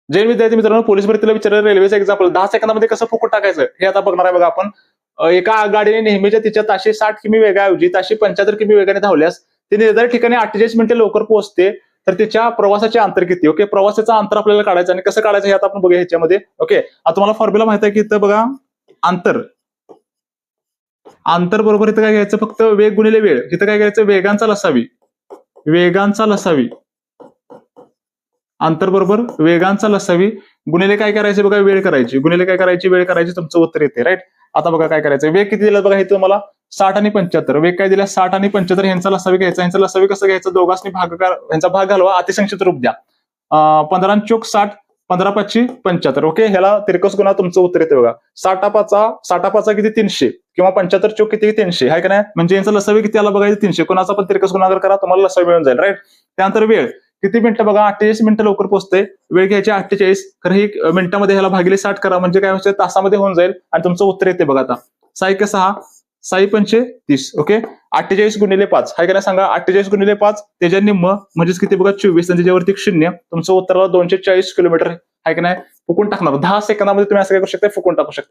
जे विद्यार्थी मित्रांनो पोलीस भरतीला विचारलं रेल्वेचं एक्झाम्पल 10 सेकंदामध्ये कसं फुकट टाकायचं हे आता बघणार आहे बघा आपण. एका गाडीने नेहमीच्या तिच्या ताशी 60 किमी वेगाऐवजी ताशी 75 किमी वेगाने धावल्यास ती निर्धारित ठिकाणी 48 मिनिटे लवकर पोहोचते. तर तिच्या प्रवासाचे अंतर किती? ओके, प्रवासाचं अंतर आपल्याला काढायचं आणि कसं काढायचं हे आता आपण बघूया ह्याच्यामध्ये. ओके, आता तुम्हाला फॉर्म्युला माहित आहे की इथं बघा अंतर बरोबर इथं काय घ्यायचं फक्त वेग गुणिले वेळ. इथं काय घ्यायचं वेगांचा लसावी अंतर बरोबर वेगांचा लसावी गुणिले काय करायचे बघा वेळ करायची, गुणिले काय करायची वेळ करायची, तुमचं उत्तर येते. राईट. आता बघा काय करायचं, वेग किती दिला बघा हे तुम्हाला 60 आणि 75. वेग काय दिला 60 आणि 75. ह्यांचा लसावी घ्यायचा. ह्यांचा लसावी कसं घ्यायचं, दोघांनी ह्यांचा भाग घालवा, अतिसंक्षिप्त रूप द्या. 15 चोक 60, 15 पाचशे 75. ओके, ह्याला तिरकस गुणा तुमचं उत्तर येते बघा. 60 किती 300 किंवा 75 चोक किती 300 आहे का नाही. म्हणजे यांचा लसावी किती आला बघायचं 300. कोणाचा पण तिरकस गुणाकार करा, तुम्हाला लसावी मिळून जाईल. राईट. त्यानंतर वेळ किती मिनिटं बघा 48 मिनिटं लवकर पोहोचते. वेळ घ्यायची 48, तर ही मिनिटामध्ये ह्याला भागिले 60 करा म्हणजे काय होतं तासामध्ये होऊन जाईल आणि तुमचं उत्तर येते बघा. आता 6 6 पंचे 30. ओके, 48 गुणिले 5 आहे का नाही सांगा. 48 गुणिले 5 त्याच्या निम्म म्हणजेच किती बघा 24 आणि त्याच्यावरती 0. तुमचं उत्तराला 240 किलोमीटर आहे का नाही फुकून टाकणार. 10 सेकंदामध्ये तुम्ही असं काय करू शकता, फुकून टाकू शकता.